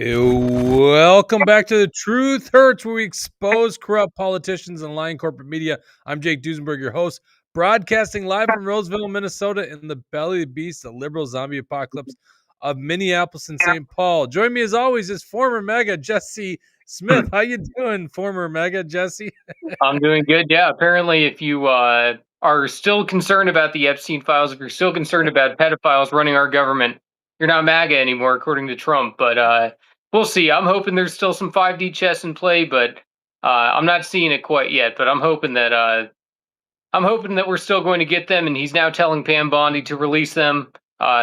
Welcome back to The Truth Hurts, where we expose corrupt politicians and lying corporate media. I'm Jake Duesenberg, your host, broadcasting live from Roseville, Minnesota, in the belly of the beast, the liberal zombie apocalypse of Minneapolis and St. Paul. Join me as always is former MAGA Jesse Smith. How you doing, former MAGA Jesse? I'm doing good. Yeah, apparently, if you are still concerned about the Epstein files, if you're still concerned about pedophiles running our government, you're not MAGA anymore, according to Trump. But we'll see. I'm hoping there's still some 5D chess in play, but I'm not seeing it quite yet. But I'm hoping that we're still going to get them. And he's now telling Pam Bondi to release them,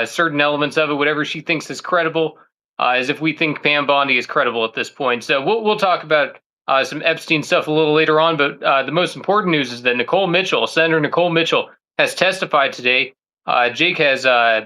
certain elements of it, whatever she thinks is credible, as if we think Pam Bondi is credible at this point. So we'll talk about some Epstein stuff a little later on. But the most important news is that Senator Nicole Mitchell, has testified today. Jake has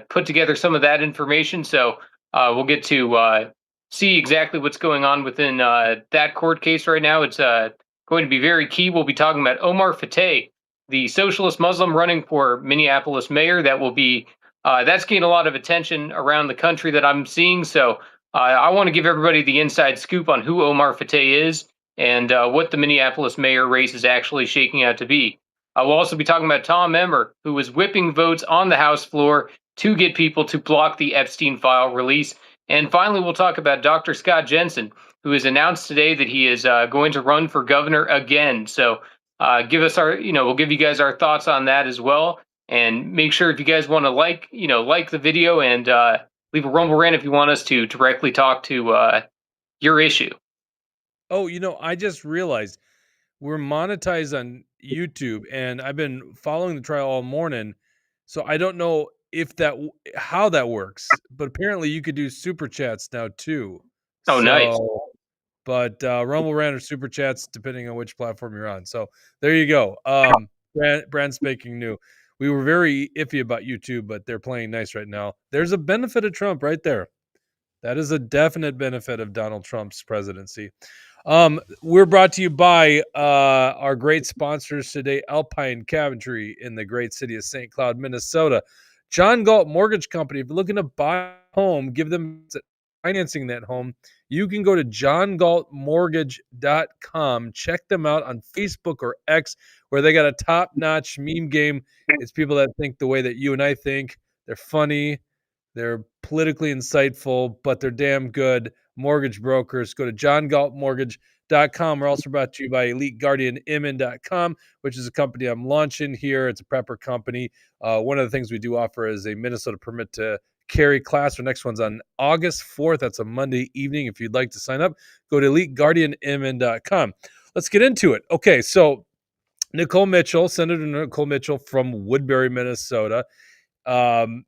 put together some of that information, so we'll get to see exactly what's going on within that court case right now. It's going to be very key. We'll be talking about Omar Fateh, the socialist Muslim running for Minneapolis mayor. That's gained a lot of attention around the country that I'm seeing. So I want to give everybody the inside scoop on who Omar Fateh is and what the Minneapolis mayor race is actually shaking out to be. We'll also be talking about Tom Emmer, who was whipping votes on the House floor to get people to block the Epstein file release. And finally, we'll talk about Dr. Scott Jensen, who has announced today that he is going to run for governor again. So we'll give you guys our thoughts on that as well. And make sure if you guys want to like the video and leave a Rumble rant if you want us to directly talk to your issue. Oh, I just realized we're monetized on YouTube, and I've been following the trial all morning, so I don't know if how that works, but apparently you could do super chats now too. Oh, nice. So, but Rumble Rant or super chats depending on which platform you're on. So there you go. Brand spanking new. We were very iffy about YouTube, but they're playing nice right now. There's a benefit of Trump right there. That is a definite benefit of Donald Trump's presidency. We're brought to you by our great sponsors today, Alpine Cabinetry in the great city of St. Cloud, Minnesota. John Galt Mortgage Company. If you're looking to buy a home, give them financing that home, you can go to johngaltmortgage.com. Check them out on Facebook or X, where they got a top-notch meme game. It's people that think the way that you and I think. They're funny. They're politically insightful, but they're damn good mortgage brokers. Go to johngaltmortgage.com. We're also brought to you by EliteGuardianMN.com, which is a company I'm launching here. It's a prepper company. One of the things we do offer is a Minnesota permit to carry class. Our next one's on August 4th. That's a Monday evening. If you'd like to sign up, go to EliteGuardianMN.com. Let's get into it. Okay, so Senator Nicole Mitchell from Woodbury, Minnesota. The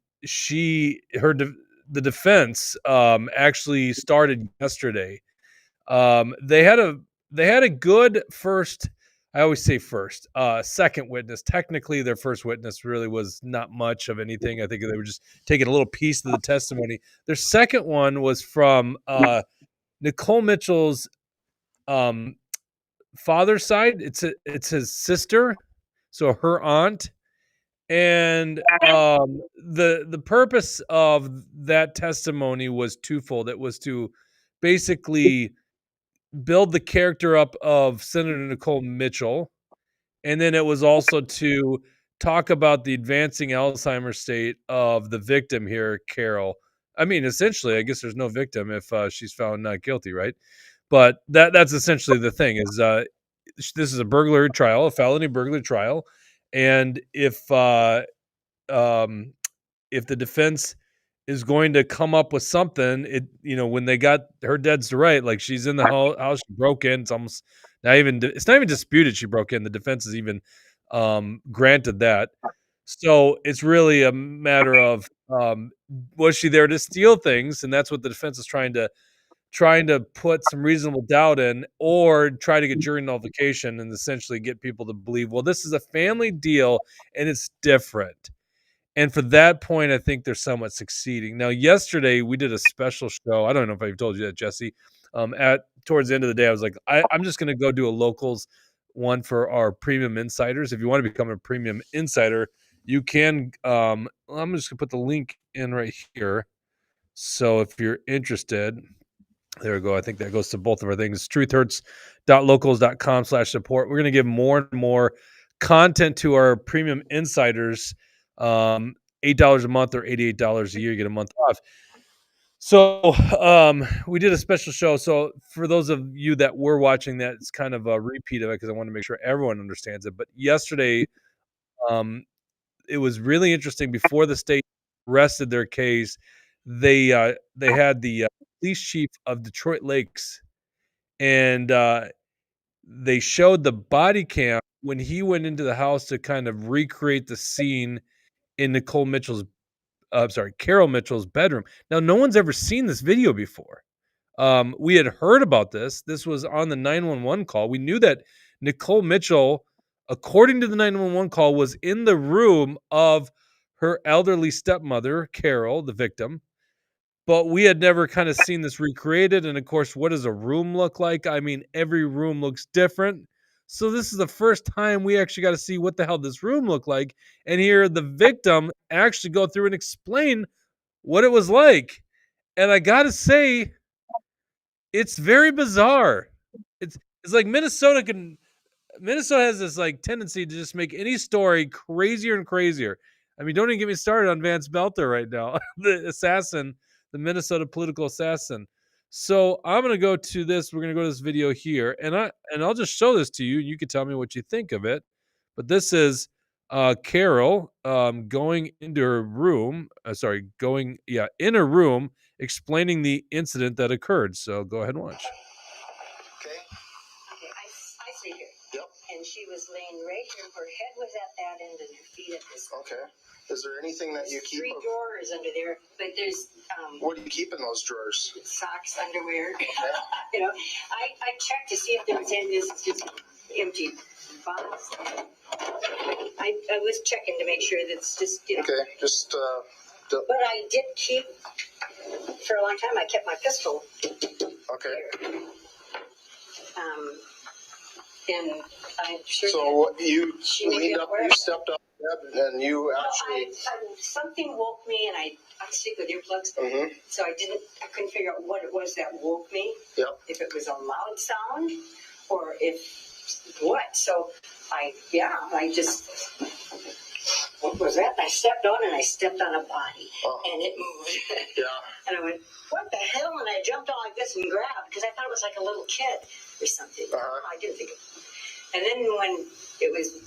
defense actually started yesterday. They had a good first. I always say second witness. Technically, their first witness really was not much of anything. I think they were just taking a little piece of the testimony. Their second one was from Nicole Mitchell's father's side. It's his sister, so her aunt. And the purpose of that testimony was twofold. It was to basically build the character up of Senator Nicole Mitchell, and then it was also to talk about the advancing Alzheimer's state of the victim here, Carol. I mean, essentially, I guess there's no victim if she's found not guilty, right? But that's essentially the thing is this is a burglary trial, a felony burglary trial. And if the defense is going to come up with something, when they got her dead's to right, like she's in the house, she broke in. It's almost it's not even disputed she broke in. The defense is even granted that. So it's really a matter of was she there to steal things, and that's what the defense is trying to put some reasonable doubt in, or try to get jury nullification and essentially get people to believe, well, this is a family deal and it's different. And for that point, I think they're somewhat succeeding. Now, yesterday we did a special show. I don't know if I've told you that, Jesse. Towards the end of the day, I was like, I'm just going to go do a locals one for our premium insiders. If you want to become a premium insider, you can. I'm just going to put the link in right here. So if you're interested, There we go. I think that goes to both of our things. truthhurts.locals.com/support. We're going to give more and more content to our premium insiders. $8 a month or $88 a year. You get a month off. So we did a special show. So for those of you that were watching that, it's kind of a repeat of it because I want to make sure everyone understands it. But yesterday, it was really interesting. Before the state rested their case, they had the police chief of Detroit Lakes, and they showed the body cam when he went into the house to kind of recreate the scene in Carol Mitchell's bedroom. Now, no one's ever seen this video before. We had heard about this. This was on the 911 call. We knew that Nicole Mitchell, according to the 911 call, was in the room of her elderly stepmother, Carol, the victim. But we had never kind of seen this recreated. And of course, what does a room look like? I mean, every room looks different. So this is the first time we actually got to see what the hell this room looked like and hear the victim actually go through and explain what it was like. And I got to say, it's very bizarre. It's like Minnesota has this like tendency to just make any story crazier and crazier. I mean, don't even get me started on Vance Belter right now, the assassin, the Minnesota political assassin. So I'm gonna go to this. We're gonna go to this video here, and I'll just show this to you. You can tell me what you think of it. But this is Carol going into her room. Going in her room, explaining the incident that occurred. So go ahead and watch. Okay. Okay, I see her. Yep. And she was laying right here. Her head was at that end and her feet at this end. Okay. Is there anything that you keep? 3 drawers under there, but there's. What do you keep in those drawers? Socks, underwear. Okay. You know, I checked to see if there was any. This is just empty box. I was checking to make sure that's just, you know. Okay, just. But I did keep, for a long time, I kept my pistol. Okay. Here. And I'm sure. So you leaned up, you stepped up and you actually. No, something woke me, and I sleep with earplugs. Mm-hmm. So I couldn't figure out what it was that woke me. Yep. If it was a loud sound, or what. So I just. What was that? I stepped on and I stepped on a body, and it moved. Yeah. And I went, what the hell? And I jumped on like this and grabbed, because I thought it was like a little kid or something. I didn't think it. And then when it was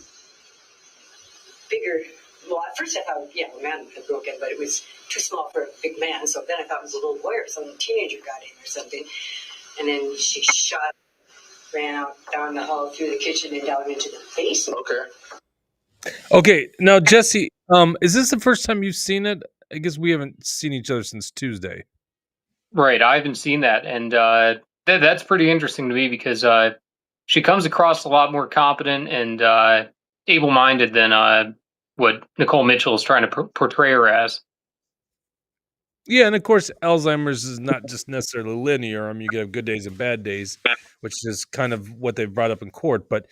bigger, well, at first I thought, a man had broken, but it was too small for a big man. So then I thought it was a little boy or some teenager got in or something. And then she ran out down the hall through the kitchen and down into the basement. Okay, now Jesse, is this the first time you've seen it? I guess we haven't seen each other since Tuesday. Right, I haven't seen that, and that's pretty interesting to me because she comes across a lot more competent and able-minded than what Nicole Mitchell is trying to portray her as. Yeah, and of course, Alzheimer's is not just necessarily linear. I mean, you get good days and bad days, which is kind of what they've brought up in court. But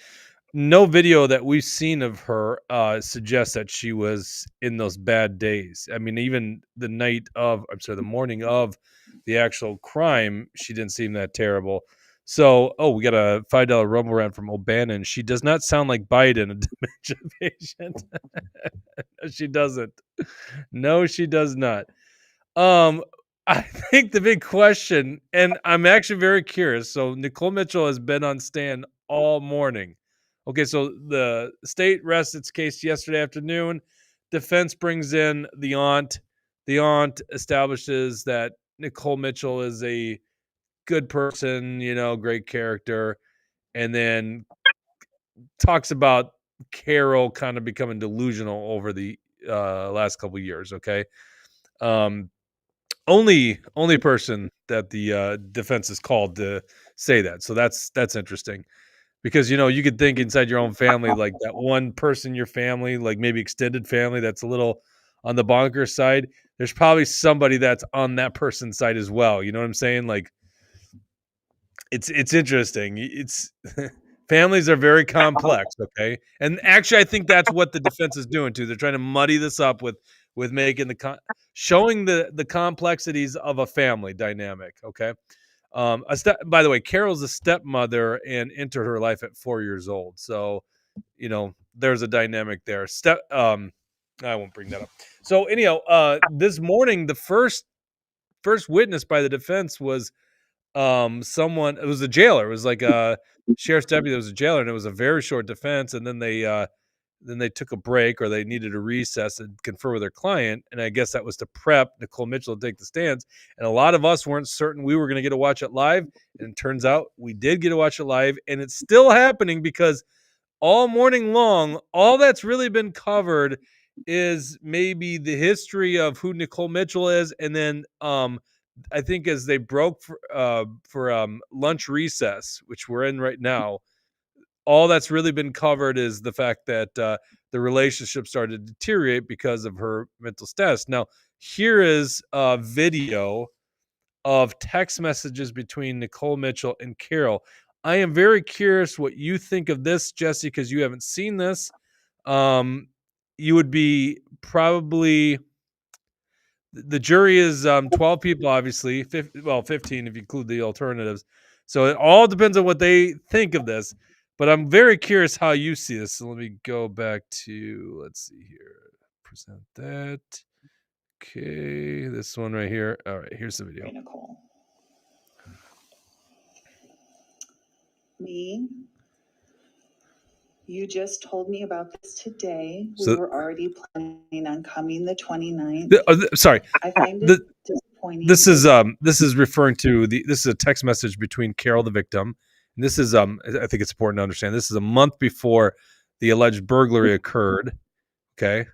no video that we've seen of her suggests that she was in those bad days. I mean, even the morning of the actual crime, she didn't seem that terrible. So, we got a $5 rumble round from O'Bannon. She does not sound like Biden, a dementia patient. No, she doesn't. No, she does not. I think the big question, and I'm actually very curious. So Nicole Mitchell has been on stand all morning. Okay, so the state rests its case yesterday afternoon. Defense brings in the aunt. The aunt establishes that Nicole Mitchell is a good person, great character, and then talks about Carol kind of becoming delusional over the last couple of years. Okay. Only person that the defense is called to say that. So that's interesting. Because, you could think inside your own family, like that one person in your family, like maybe extended family, that's a little on the bonker side. There's probably somebody that's on that person's side as well. You know what I'm saying? Like, it's interesting. It's families are very complex. Okay. And actually, I think that's what the defense is doing too. They're trying to muddy this up with making showing the complexities of a family dynamic. Okay. By the way, Carol's a stepmother and entered her life at 4 years old. So, there's a dynamic there. I won't bring that up. So anyhow, this morning, the first witness by the defense was someone. It was a jailer. It was like a sheriff's deputy that was a jailer, and it was a very short defense. And then they took a break, or they needed a recess and confer with their client. And I guess that was to prep Nicole Mitchell to take the stands. And a lot of us weren't certain we were going to get to watch it live. And it turns out we did get to watch it live, and it's still happening because all morning long, all that's really been covered is maybe the history of who Nicole Mitchell is, and then I think as they broke for lunch recess, which we're in right now, all that's really been covered is the fact that the relationship started to deteriorate because of her mental status. Now, here is a video of text messages between Nicole Mitchell and Carol. I am very curious what you think of this, Jesse, because you haven't seen this. You would be probably, the jury is 12 people, obviously, 15 if you include the alternatives. So it all depends on what they think of this. But I'm very curious how you see this. So let me go back to, let's see here, present that. Okay, this one right here. All right, here's the video. Nicole. Me, you just told me about this today. We were already planning on coming the 29th. Sorry, I find it disappointing. this is referring to this is a text message between Carol, the victim, and this is I think it's important to understand, this is a month before the alleged burglary occurred. Okay,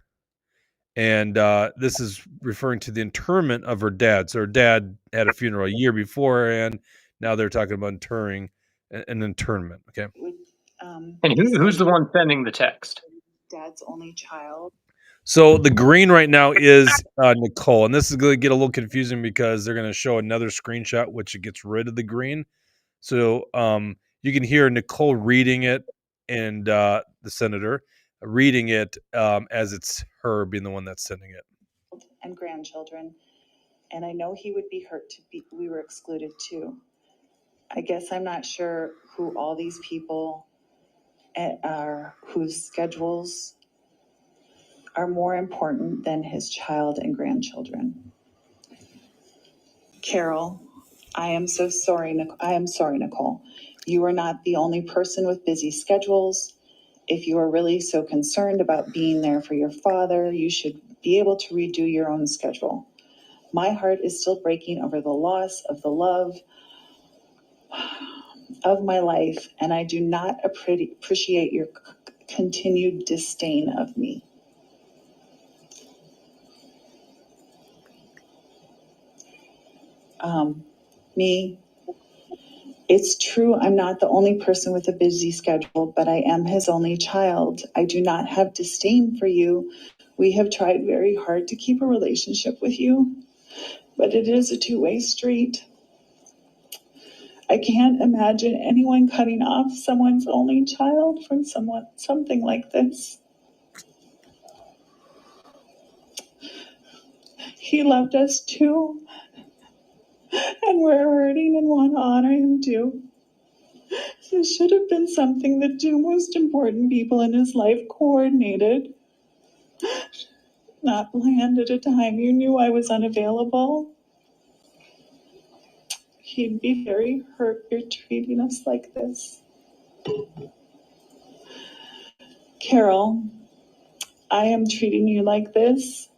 and this is referring to the interment of her dad. So her dad had a funeral a year before, and now they're talking about interring an internment. Okay. And who's the one sending the text? Dad's only child. So the green right now is Nicole, and this is going to get a little confusing because they're going to show another screenshot which it gets rid of the green. So you can hear Nicole reading it, and the senator reading it as it's her being the one that's sending it. And grandchildren, and I know he would be hurt we were excluded too. I guess I'm not sure who all these people are, whose schedules are more important than his child and grandchildren. Carol, I am so sorry. I am sorry, Nicole. You are not the only person with busy schedules. If you are really so concerned about being there for your father, you should be able to redo your own schedule. My heart is still breaking over the loss of the love of my life, and I do not appreciate your continued disdain of me. Me, it's true I'm not the only person with a busy schedule, but I am his only child. I do not have disdain for you. We have tried very hard to keep a relationship with you, but it is a two-way street. I can't imagine anyone cutting off someone's only child from something like this. He loved us too, and we're hurting and want to honor him too. This should have been something the two most important people in his life coordinated, not planned at a time you knew I was unavailable. He'd be very hurt you're treating us like this. Carol, I am treating you like this.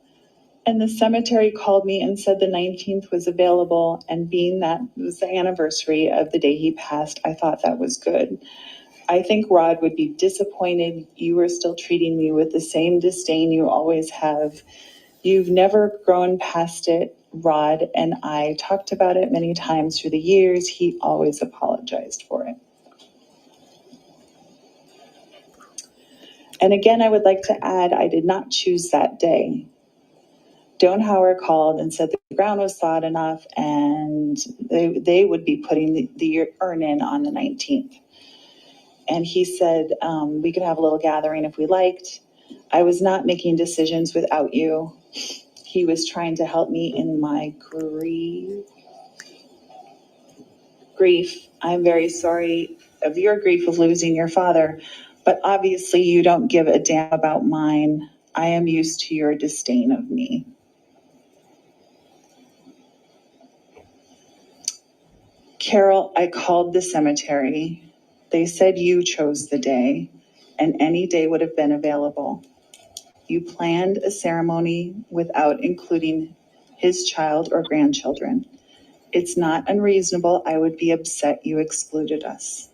And the cemetery called me and said the 19th was available, and being that it was the anniversary of the day he passed, I thought that was good. I think Rod would be disappointed you were still treating me with the same disdain you always have. You've never grown past it. Rod and I talked about it many times through the years. He always apologized for it. And again, I would like to add, I did not choose that day. Donhauer called and said the ground was thawed enough and they would be putting the urn in on the 19th. And he said we could have a little gathering if we liked. I was not making decisions without you. He was trying to help me in my grief. grief. I'm very sorry of your grief of losing your father, but obviously you don't give a damn about mine. I am used to your disdain of me. Carol, I called the cemetery. They said you chose the day, and any day would have been available. You planned a ceremony without including his child or grandchildren. It's not unreasonable. I would be upset you excluded us.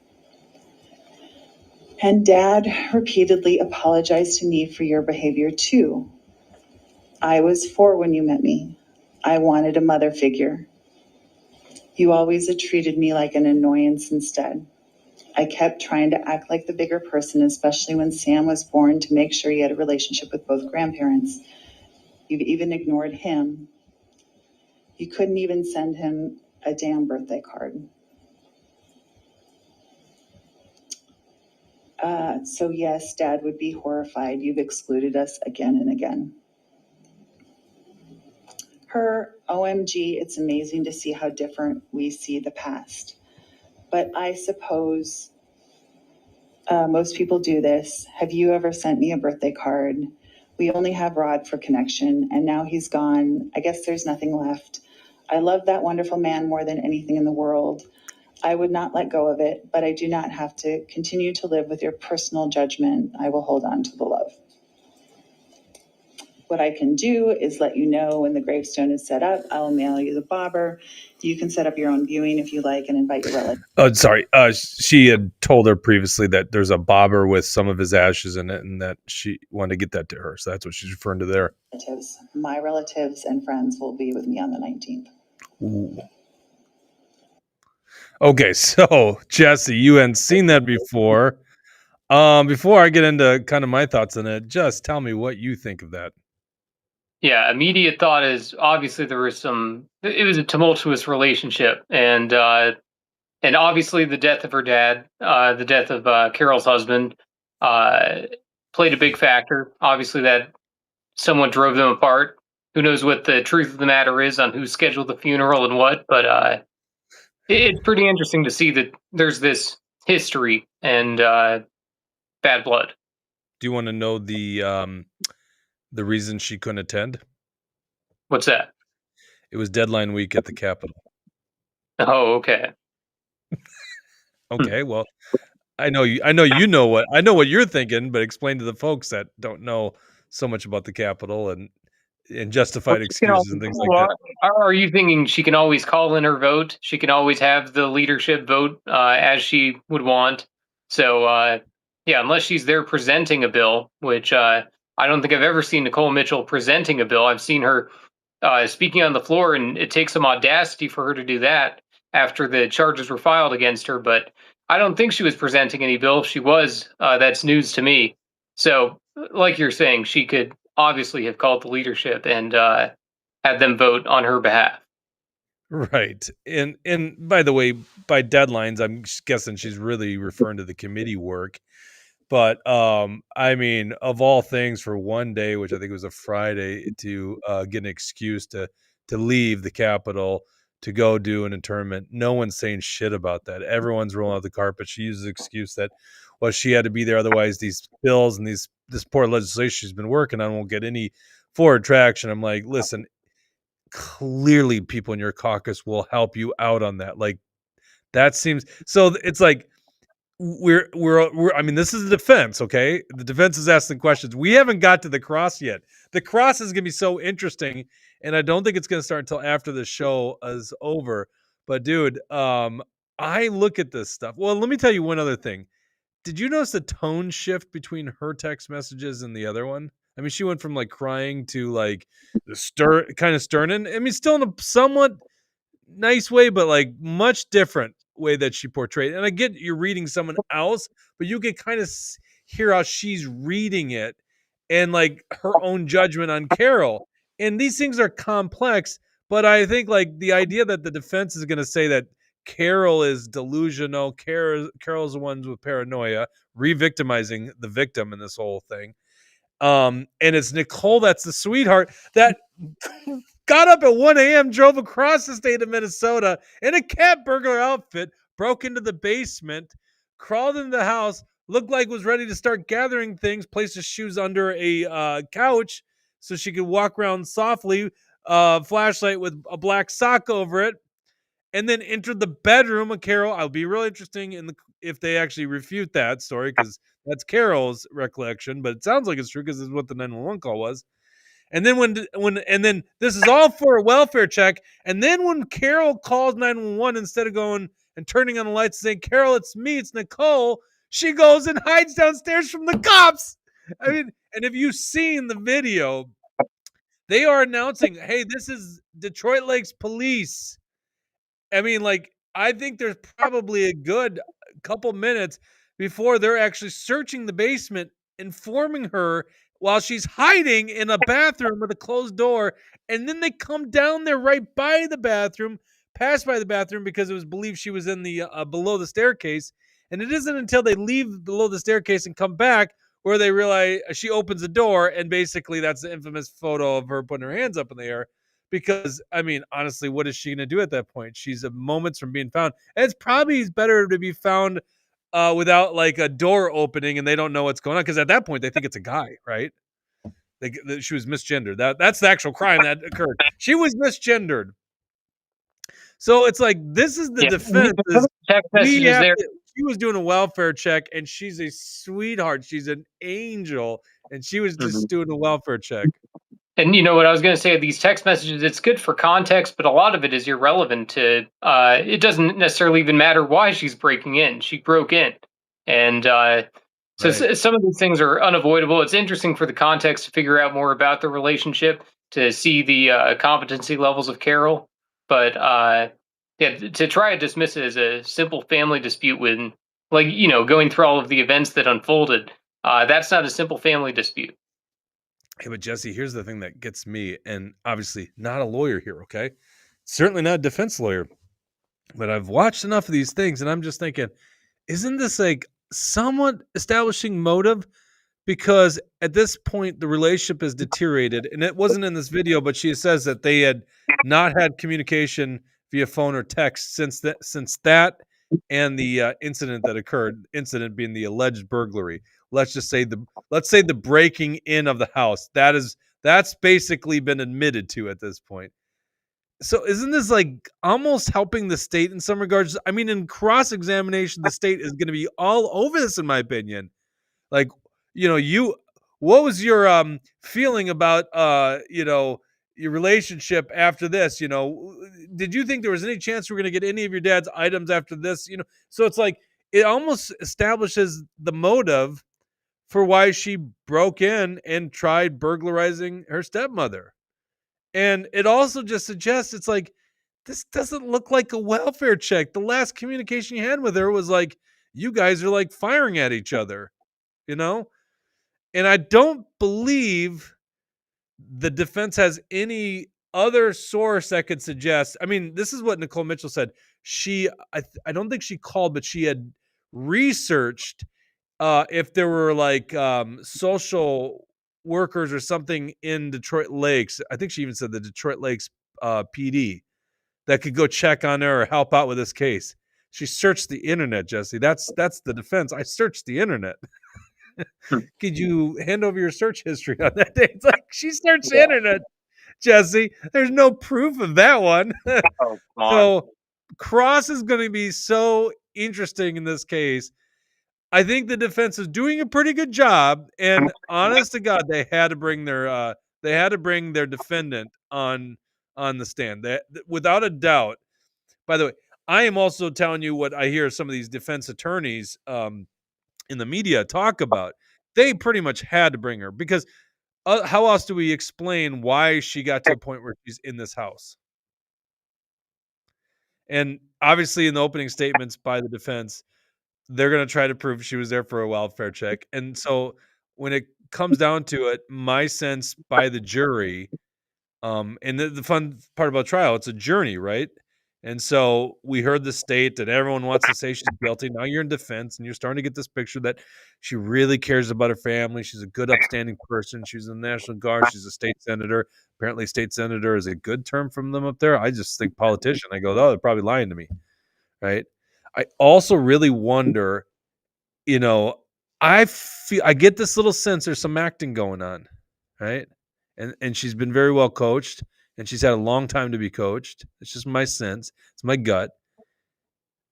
And Dad repeatedly apologized to me for your behavior too. I was 4 when you met me. I wanted a mother figure. You always treated me like an annoyance instead. I kept trying to act like the bigger person, especially when Sam was born, to make sure he had a relationship with both grandparents. You've even ignored him. You couldn't even send him a damn birthday card. So yes, Dad would be horrified. You've excluded us again and again. Her, OMG, it's amazing to see how different we see the past. But I suppose most people do this. Have you ever sent me a birthday card? We only have Rod for connection, and now he's gone. I guess there's nothing left. I love that wonderful man more than anything in the world. I would not let go of it, but I do not have to continue to live with your personal judgment. I will hold on to the love. What I can do is let you know when the gravestone is set up. I'll mail you the bobber. You can set up your own viewing if you like and invite your relatives. Oh, sorry. She had told her previously that there's a bobber with some of his ashes in it, and that she wanted to get that to her. So that's what she's referring to there. My relatives and friends will be with me on the 19th. Ooh. Okay, so Jesse, you hadn't seen that before. Before I get into kind of my thoughts on it, just tell me what you think of that. Yeah, immediate thought is obviously it was a tumultuous relationship, and obviously the death of her dad, the death of Carol's husband, played a big factor. Obviously that somewhat drove them apart. Who knows what the truth of the matter is on who scheduled the funeral and what, but it's pretty interesting to see that there's this history and bad blood. Do you want to know the reason she couldn't attend? What's that? It was deadline week at the Capitol. Oh, okay. Okay, well, I know what you're thinking, but explain to the folks that don't know so much about the Capitol and justified excuses and things like that. Are you thinking she can always call in her vote? She can always have the leadership vote as she would want. So, yeah, unless she's there presenting a bill, which I don't think I've ever seen Nicole Mitchell presenting a bill. I've seen her speaking on the floor, and it takes some audacity for her to do that after the charges were filed against her. But I don't think she was presenting any bill. If she was, that's news to me. So, like you're saying, she could obviously have called the leadership and had them vote on her behalf. Right. And by the way, by deadlines, I'm guessing she's really referring to the committee work. But I mean, of all things, for one day, which I think was a Friday, to get an excuse to leave the Capitol to go do an internment, no one's saying shit about that. Everyone's rolling out the carpet. She uses the excuse that, well, she had to be there, otherwise these bills and this poor legislation she's been working on won't get any forward traction. I'm like, listen, clearly people in your caucus will help you out on that. Like, that seems so. It's like, we're I mean, this is the defense, okay? The defense is asking questions. We haven't got to the cross yet. The cross is gonna be so interesting, and I don't think it's gonna start until after the show is over. But dude, I look at this stuff. Well, let me tell you one other thing. Did you notice the tone shift between her text messages and the other one? I mean, she went from like crying to like the kind of stern, and I mean, still in a somewhat nice way, but like much different way that she portrayed. And I get you're reading someone else, but you can kind of hear how she's reading it and like her own judgment on Carol. And these things are complex, but I think like the idea that the defense is going to say that Carol is delusional, Carol's the ones with paranoia, re-victimizing the victim in this whole thing. And it's Nicole that's the sweetheart that got up at 1 a.m., drove across the state of Minnesota in a cat burglar outfit, broke into the basement, crawled into the house, looked like was ready to start gathering things, placed his shoes under a couch so she could walk around softly, flashlight with a black sock over it, and then entered the bedroom of Carol. I'll be really interesting if they actually refute that story, because that's Carol's recollection, but it sounds like it's true because it's what the 911 call was. And then and then this is all for a welfare check. And then when Carol calls 911, instead of going and turning on the lights and saying, "Carol, it's me, it's Nicole," she goes and hides downstairs from the cops. I mean, and if you've seen the video, they are announcing, "Hey, this is Detroit Lakes Police." I mean, like, I think there's probably a good couple minutes before they're actually searching the basement, informing her while she's hiding in a bathroom with a closed door. And then they come down there right by the bathroom, pass by the bathroom, because it was believed she was in the below the staircase. And it isn't until they leave below the staircase and come back where they realize she opens the door. And basically, that's the infamous photo of her putting her hands up in the air. Because, I mean, honestly, what is she going to do at that point? She's a moments from being found. And it's probably better to be found without like a door opening and they don't know what's going on. Because at that point, they think it's a guy, right? She was misgendered. That's the actual crime that occurred. She was misgendered. So it's like, this is the defense. She was doing a welfare check, and she's a sweetheart. She's an angel, and she was just doing a welfare check. And you know what I was going to say, these text messages, it's good for context, but a lot of it is irrelevant to, it doesn't necessarily even matter why she's breaking in. She broke in. And so some of these things are unavoidable. It's interesting for the context to figure out more about the relationship, to see the competency levels of Carol. But to try to dismiss it as a simple family dispute when, like, you know, going through all of the events that unfolded, that's not a simple family dispute. Hey, but Jesse, here's the thing that gets me, and obviously not a lawyer here, okay? Certainly not a defense lawyer, but I've watched enough of these things, and I'm just thinking, isn't this like somewhat establishing motive? Because at this point, the relationship is deteriorated, and it wasn't in this video, but she says that they had not had communication via phone or text since that and the incident that occurred, incident being the alleged burglary. Let's say the breaking in of the house. That's basically been admitted to at this point. So isn't this like almost helping the state in some regards? I mean, in cross-examination, the state is going to be all over this, in my opinion. Like, you know, what was your feeling about your relationship after this? You know, did you think there was any chance we're going to get any of your dad's items after this? You know, so it's like it almost establishes the motive for why she broke in and tried burglarizing her stepmother. And it also just suggests it's like, this doesn't look like a welfare check. The last communication you had with her was like, you guys are like firing at each other, you know? And I don't believe the defense has any other source that could suggest. I mean, this is what Nicole Mitchell said. I don't think she called, but she had researched if there were like social workers or something in Detroit Lakes. I think she even said the Detroit Lakes PD that could go check on her or help out with this case. She searched the internet, Jesse. That's the defense. I searched the internet. Could you hand over your search history on that day? It's like she searched the internet, Jesse. There's no proof of that one. So cross is going to be so interesting in this case. I think the defense is doing a pretty good job, and honest to God, they had to bring their defendant on the stand. Without a doubt. By the way, I am also telling you what I hear some of these defense attorneys in the media talk about. They pretty much had to bring her because how else do we explain why she got to a point where she's in this house? And obviously, in the opening statements by the defense, they're going to try to prove she was there for a welfare check. And so when it comes down to it, my sense by the jury, and the fun part about trial, it's a journey, right? And so we heard the state and everyone wants to say she's guilty. Now you're in defense and you're starting to get this picture that she really cares about her family. She's a good, upstanding person. She's in the National Guard. She's a state senator. Apparently state senator is a good term from them up there. I just think politician. I go, oh, they're probably lying to me, right? I also really wonder, you know, I get this little sense there's some acting going on, right? And she's been very well coached, and she's had a long time to be coached. It's just my sense. It's my gut.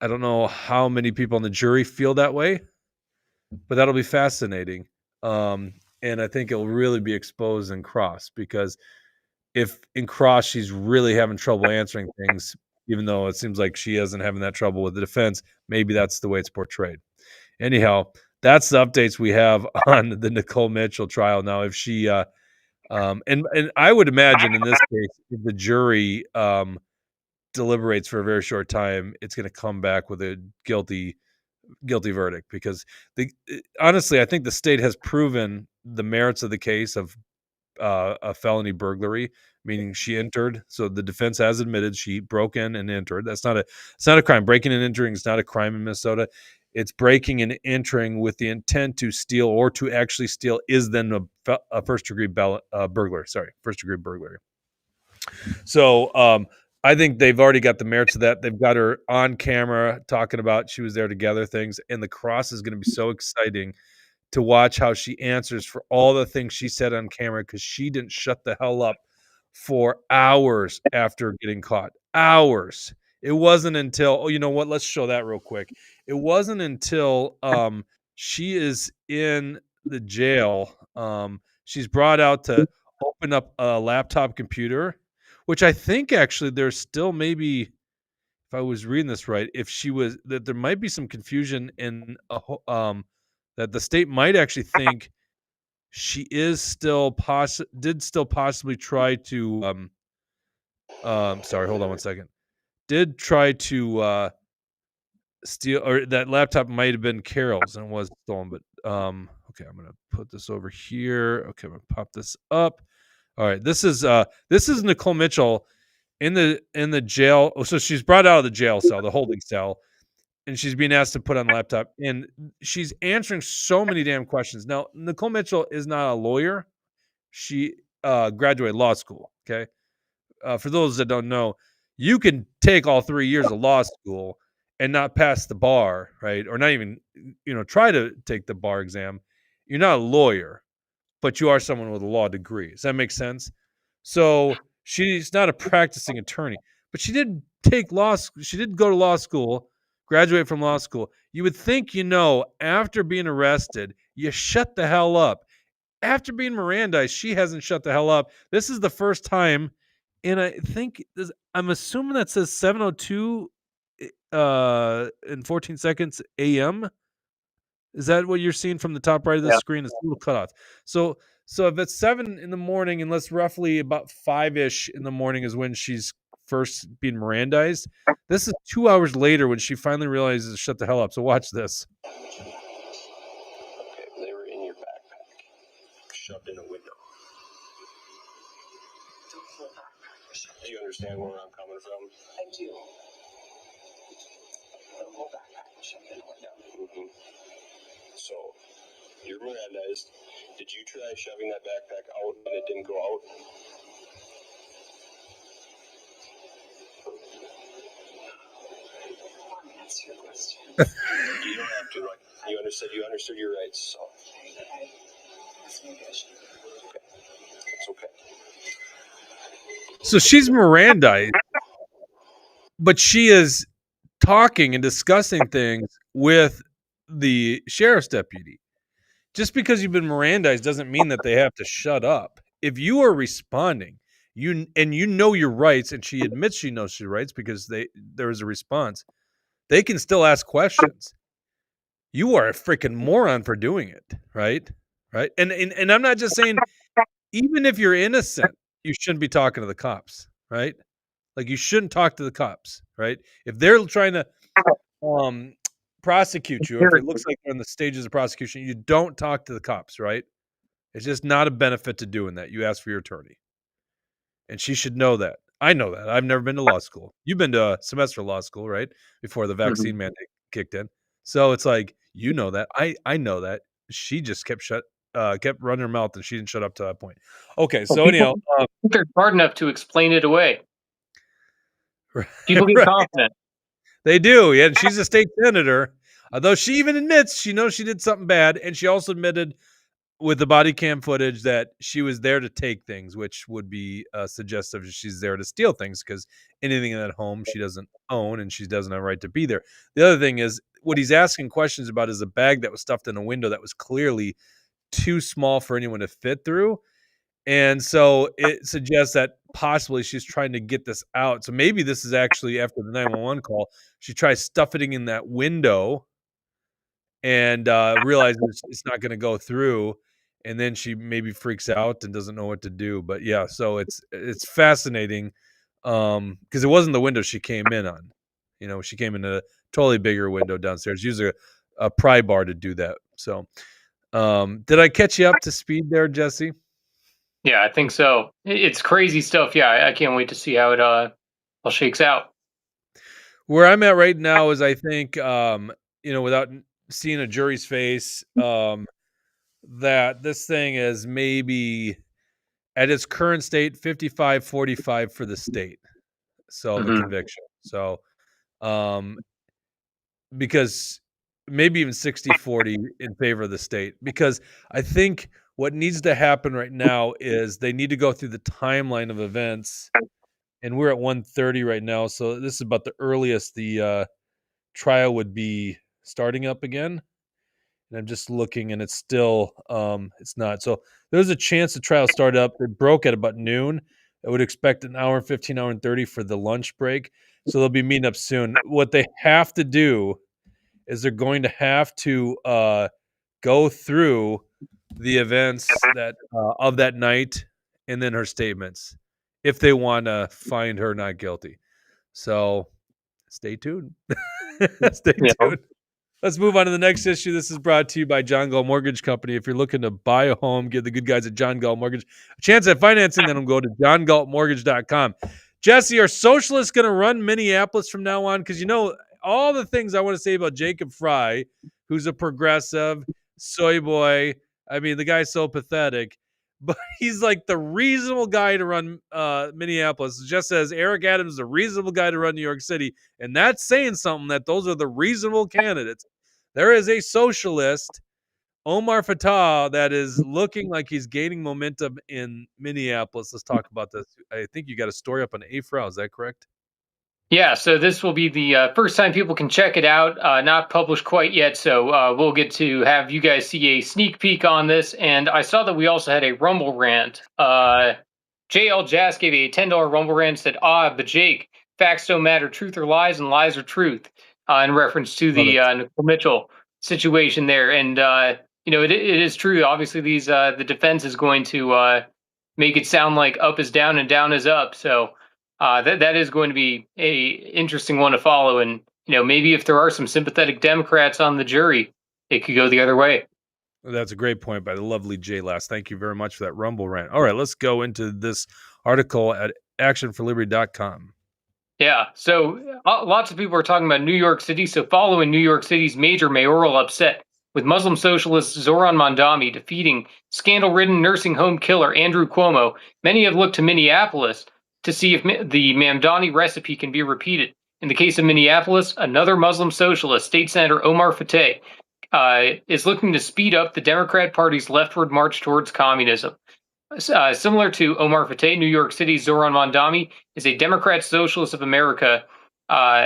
I don't know how many people on the jury feel that way, but that'll be fascinating. And I think it'll really be exposed in cross, because if in cross she's really having trouble answering things, even though it seems like she isn't having that trouble with the defense, maybe that's the way it's portrayed. Anyhow, that's the updates we have on the Nicole Mitchell trial. Now, if she and I would imagine in this case, if the jury deliberates for a very short time, it's going to come back with a guilty verdict, because honestly, I think the state has proven the merits of the case of a felony burglary, meaning she entered. So the defense has admitted she broke in and entered. It's not a crime. Breaking and entering is not a crime in Minnesota. It's breaking and entering with the intent to steal or to actually steal is then a first degree burglary. Sorry, first degree burglary. So I think they've already got the merits of that. They've got her on camera talking about she was there to gather things, and the cross is going to be so exciting to watch how she answers for all the things she said on camera, because she didn't shut the hell up for hours after getting caught. Hours. It wasn't until, oh, you know what? Let's show that real quick. It wasn't until she is in the jail. She's brought out to open up a laptop computer, which I think actually there's still maybe, if I was reading this right, if she was, that there might be some confusion in that the state might actually think she is still possibly try to sorry, hold on one second. Did try to steal, or that laptop might have been Carol's and was stolen, but okay, I'm gonna put this over here. Okay, I'm gonna pop this up. All right, this is Nicole Mitchell in the jail. So she's brought out of the jail cell, the holding cell, and she's being asked to put on the laptop, and she's answering so many damn questions. Now, Nicole Mitchell is not a lawyer. She graduated law school. Okay, for those that don't know, you can take all 3 years of law school and not pass the bar, right? Or not even, try to take the bar exam. You're not a lawyer, but you are someone with a law degree. Does that make sense? So she's not a practicing attorney, but she did take she did go to law school, graduate from law school. You would think, after being arrested, you shut the hell up. After being Mirandized, she hasn't shut the hell up. This is the first time, and I think I'm assuming that says 7:02 and 14 seconds a.m. Is that what you're seeing from the top right of the screen? It's a little cut off. So if it's 7 in the morning, and let's roughly about 5-ish in the morning is when she's first being Mirandized. This is 2 hours later when she finally realizes to shut the hell up. So watch this. Okay, they were in your backpack, shoved in a window. Do you understand where I'm coming from? I do. The whole backpack was shoved in a window. Mm-hmm. So, you're Mirandized. Did you try shoving that backpack out and it didn't go out? Answer your question. You don't have to. You understood your rights. So. Maybe I should. Okay. It's okay. So she's Mirandized, but she is talking and discussing things with the sheriff's deputy. Just because you've been Mirandized doesn't mean that they have to shut up. If you are responding, you know your rights, and she admits she knows her rights because there is a response, they can still ask questions. You are a freaking moron for doing it, right? Right? And I'm not just saying, even if you're innocent, you shouldn't be talking to the cops, right? Like, you shouldn't talk to the cops, right? If they're trying to prosecute you, if it looks like they're in the stages of prosecution, you don't talk to the cops, right? It's just not a benefit to doing that. You ask for your attorney. And she should know that. I know that. I've never been to law school. You've been to a semester of law school, right? Before the vaccine mandate kicked in. So it's like, you know that. I know that. She just kept running her mouth, and she didn't shut up to that point. Okay, so anyhow, they're smart enough to explain it away. Right, People get confident. They do, yeah, and she's a state senator, although she even admits she knows she did something bad, and she also admitted with the body cam footage that she was there to take things, which would be suggestive that she's there to steal things because anything in that home she doesn't own and she doesn't have a right to be there. The other thing is what he's asking questions about is a bag that was stuffed in a window that was clearly too small for anyone to fit through. And so it suggests that possibly she's trying to get this out. So maybe this is actually after the 911 call. She tries stuffing it in that window and realizes it's not going to go through, and then she maybe freaks out and doesn't know what to do. But yeah, so it's fascinating because it wasn't the window she came in on. You know, she came in a totally bigger window downstairs. Use a pry bar to do that. So, did I catch you up to speed there, Jesse? Yeah, I think so. It's crazy stuff. Yeah, I can't wait to see how it all shakes out. Where I'm at right now is I think, without seeing a jury's face, that this thing is maybe at its current state 55-45 for the state. So the Mhm. conviction. So because maybe even 60-40 in favor of the state, because I think what needs to happen right now is they need to go through the timeline of events, and we're at 1:30 right now, so this is about the earliest the trial would be starting up again. And I'm just looking, and it's still it's not. So there's a chance the trial start up. It broke at about noon. I would expect an hour and 15, hour and 30 for the lunch break. So they'll be meeting up soon. What they have to do is they're going to have to go through the events that of that night and then her statements if they want to find her not guilty. So stay tuned. Stay Yeah. tuned. Let's move on to the next issue. This is brought to you by John Gall Mortgage Company. If you're looking to buy a home, give the good guys at John Gall Mortgage a chance at financing, then go to johngaltmortgage.com. Jesse, are socialists going to run Minneapolis from now on? Because, all the things I want to say about Jacob Fry, who's a progressive, soy boy. I mean, the guy's so pathetic. But he's like the reasonable guy to run Minneapolis. Just as Eric Adams is a reasonable guy to run New York City. And that's saying something that those are the reasonable candidates. There is a socialist, Omar Fatah, that is looking like he's gaining momentum in Minneapolis. Let's talk about this. I think you got a story up on AFRA. Is that correct? Yeah, so this will be the first time people can check it out. Not published quite yet, so we'll get to have you guys see a sneak peek on this. And I saw that we also had a Rumble rant. JL Jazz gave a $10 Rumble rant, said, but Jake, facts don't matter, truth or lies, and lies are truth, in reference to the Nicole Mitchell situation there. And, it is true. Obviously, the defense is going to make it sound like up is down and down is up. So that is going to be a interesting one to follow. And, maybe if there are some sympathetic Democrats on the jury, it could go the other way. That's a great point by the lovely Jay Last. Thank you very much for that Rumble rant. All right, let's go into this article at actionforliberty.com. Yeah, so lots of people are talking about New York City. So following New York City's major mayoral upset, with Muslim socialist Zoran Mandami defeating scandal-ridden nursing home killer Andrew Cuomo, many have looked to Minneapolis to see if the Mamdani recipe can be repeated. In the case of Minneapolis, another Muslim socialist, State Senator Omar Fateh, is looking to speed up the Democrat Party's leftward march towards communism. Similar to Omar Fateh, New York City's Zoran Mandami is a Democrat Socialist of America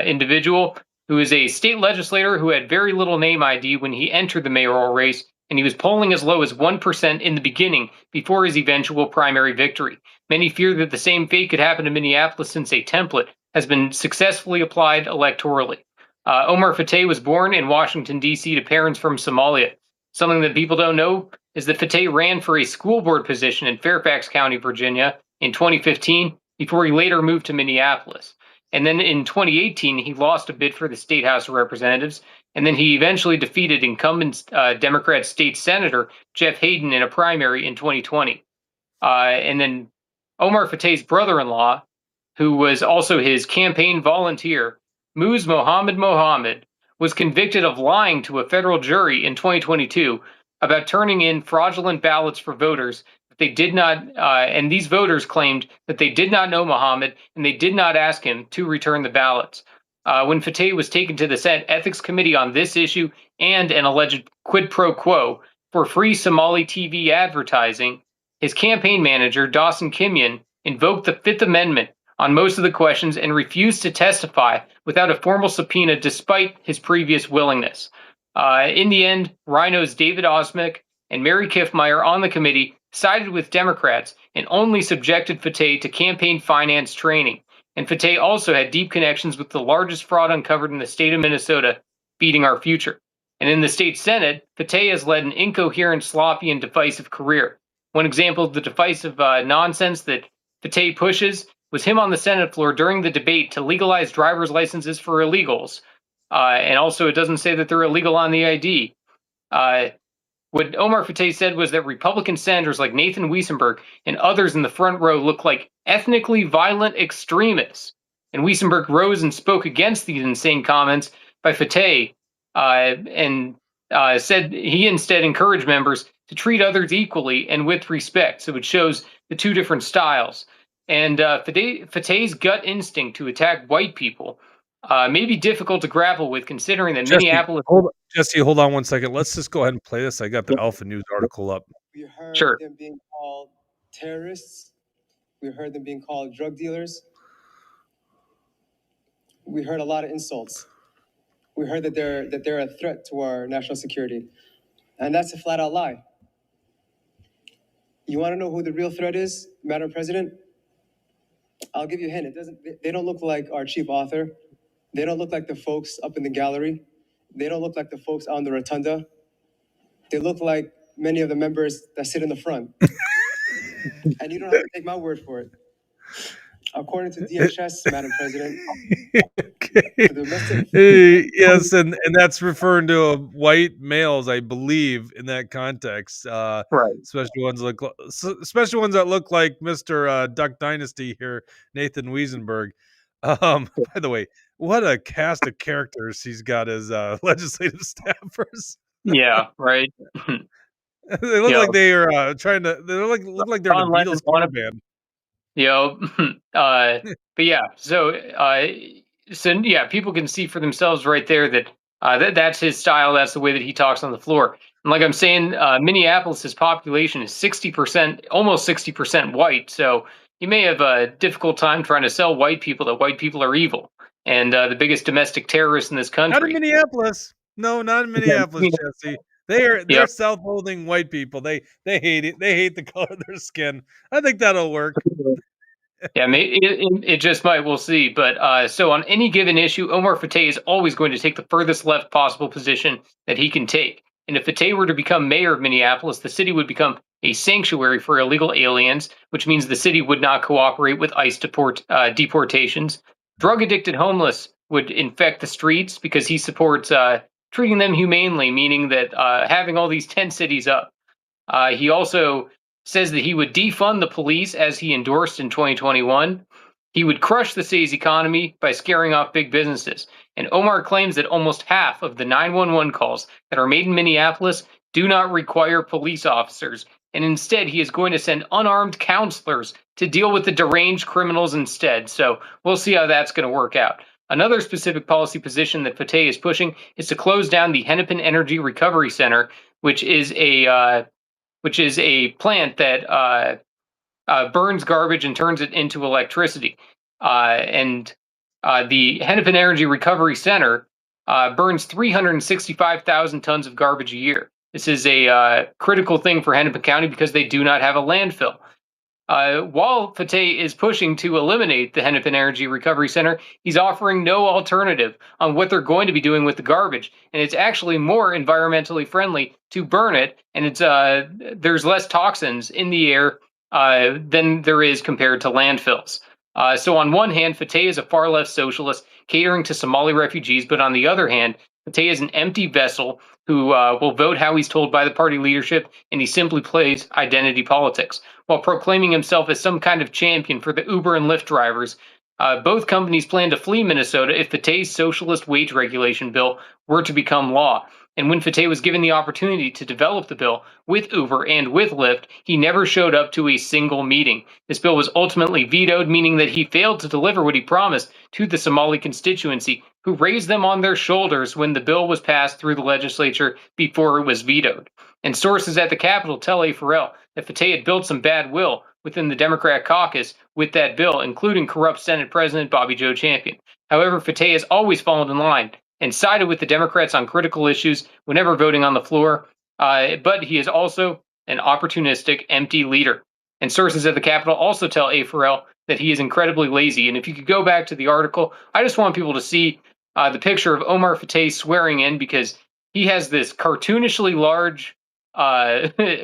individual who is a state legislator who had very little name ID when he entered the mayoral race, and he was polling as low as 1% in the beginning before his eventual primary victory. Many fear that the same fate could happen to Minneapolis since a template has been successfully applied electorally. Omar Fateh was born in Washington, D.C. to parents from Somalia. Something that people don't know is that Fateh ran for a school board position in Fairfax County, Virginia in 2015 before he later moved to Minneapolis. And then in 2018, he lost a bid for the State House of Representatives, and then he eventually defeated incumbent Democrat State Senator Jeff Hayden in a primary in 2020. And then Omar Fateh's brother-in-law, who was also his campaign volunteer, Muz Mohammed, was convicted of lying to a federal jury in 2022 about turning in fraudulent ballots for voters that they did not, and these voters claimed that they did not know Mohammed and they did not ask him to return the ballots. when Fateh was taken to the Senate Ethics Committee on this issue and an alleged quid pro quo for free Somali TV advertising, his campaign manager, Dawson Kimyon, invoked the Fifth Amendment on most of the questions and refused to testify without a formal subpoena despite his previous willingness. In the end, Rhino's David Osmek and Mary Kiffmeyer on the committee sided with Democrats and only subjected Fateh to campaign finance training. And Fateh also had deep connections with the largest fraud uncovered in the state of Minnesota, Feeding Our Future. And in the state Senate, Fateh has led an incoherent, sloppy, and divisive career. One example of the divisive nonsense that Fateh pushes was him on the Senate floor during the debate to legalize driver's licenses for illegals. And also, it doesn't say that they're illegal on the ID. What Omar Fateh said was that Republican senators like Nathan Weissenberg and others in the front row look like ethnically violent extremists. And Weissenberg rose and spoke against these insane comments by Fateh and said he instead encouraged members to treat others equally and with respect. So it shows the two different styles. And Fateh's gut instinct to attack white people may be difficult to grapple with, considering that Minneapolis. Jesse, hold on one second. Let's just go ahead and play this. I got the Alpha News article up. We heard Sure. them being called terrorists. We heard them being called drug dealers. We heard a lot of insults. We heard that they're a threat to our national security, and that's a flat-out lie. You want to know who the real threat is, Madam President? I'll give you a hint. They don't look like our chief author. They don't look like the folks up in the gallery. They don't look like the folks on the rotunda. They look like many of the members that sit in the front. And you don't have to take my word for it. According to DHS, Madam President. Okay. Yes, and that's referring to white males, I believe, in that context. Right. Especially ones that look like Mr. Duck Dynasty here, Nathan Weissenberg. By the way, what a cast of characters he's got as legislative staffers. Yeah, right. They look like they are trying to. They look like they're in a Beatles cover band. But yeah, so yeah, people can see for themselves right there that that's his style. That's the way that he talks on the floor. And like I'm saying, Minneapolis's population is 60%, almost 60% white. So you may have a difficult time trying to sell white people that white people are evil and the biggest domestic terrorists in this country. Not in Minneapolis. No, not in Minneapolis, Jesse. They're self-holding white people. They hate it. They hate the color of their skin. I think that'll work. Yeah, it just might. We'll see. But so on any given issue, Omar Fateh is always going to take the furthest left possible position that he can take. And if Fateh were to become mayor of Minneapolis, the city would become a sanctuary for illegal aliens, which means the city would not cooperate with ICE deportations. Drug-addicted homeless would infect the streets because he supports treating them humanely, meaning that having all these tent cities up. He also says that he would defund the police as he endorsed in 2021. He would crush the city's economy by scaring off big businesses. And Omar claims that almost half of the 911 calls that are made in Minneapolis do not require police officers. And instead, he is going to send unarmed counselors to deal with the deranged criminals instead. So we'll see how that's going to work out. Another specific policy position that Fateh is pushing is to close down the Hennepin Energy Recovery Center, which is a plant that burns garbage and turns it into electricity. And the Hennepin Energy Recovery Center burns 365,000 tons of garbage a year. This is a critical thing for Hennepin County because they do not have a landfill. While Fateh is pushing to eliminate the Hennepin Energy Recovery Center, he's offering no alternative on what they're going to be doing with the garbage. And it's actually more environmentally friendly to burn it. And it's there's less toxins in the air than there is compared to landfills. So on one hand, Fateh is a far left socialist catering to Somali refugees. But on the other hand, Fateh is an empty vessel who will vote how he's told by the party leadership, and he simply plays identity politics. While proclaiming himself as some kind of champion for the Uber and Lyft drivers, both companies plan to flee Minnesota if Fateh's socialist wage regulation bill were to become law. And when Fateh was given the opportunity to develop the bill with Uber and with Lyft, he never showed up to a single meeting. This bill was ultimately vetoed, meaning that he failed to deliver what he promised to the Somali constituency who raised them on their shoulders when the bill was passed through the legislature before it was vetoed. And sources at the Capitol tell A. Farrell that Fateh had built some bad will within the Democrat caucus with that bill, including corrupt Senate President Bobby Joe Champion. However, Fateh has always fallen in line and sided with the Democrats on critical issues whenever voting on the floor, but he is also an opportunistic, empty leader. And sources at the Capitol also tell A. Farrell that he is incredibly lazy. And if you could go back to the article, I just want people to see the picture of Omar Fateh swearing in, because he has this cartoonishly large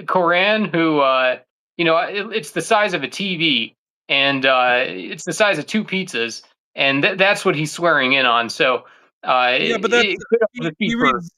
Koran it's the size of a TV, and it's the size of 2 pizzas, and that's what he's swearing in on. So yeah, but that's he reads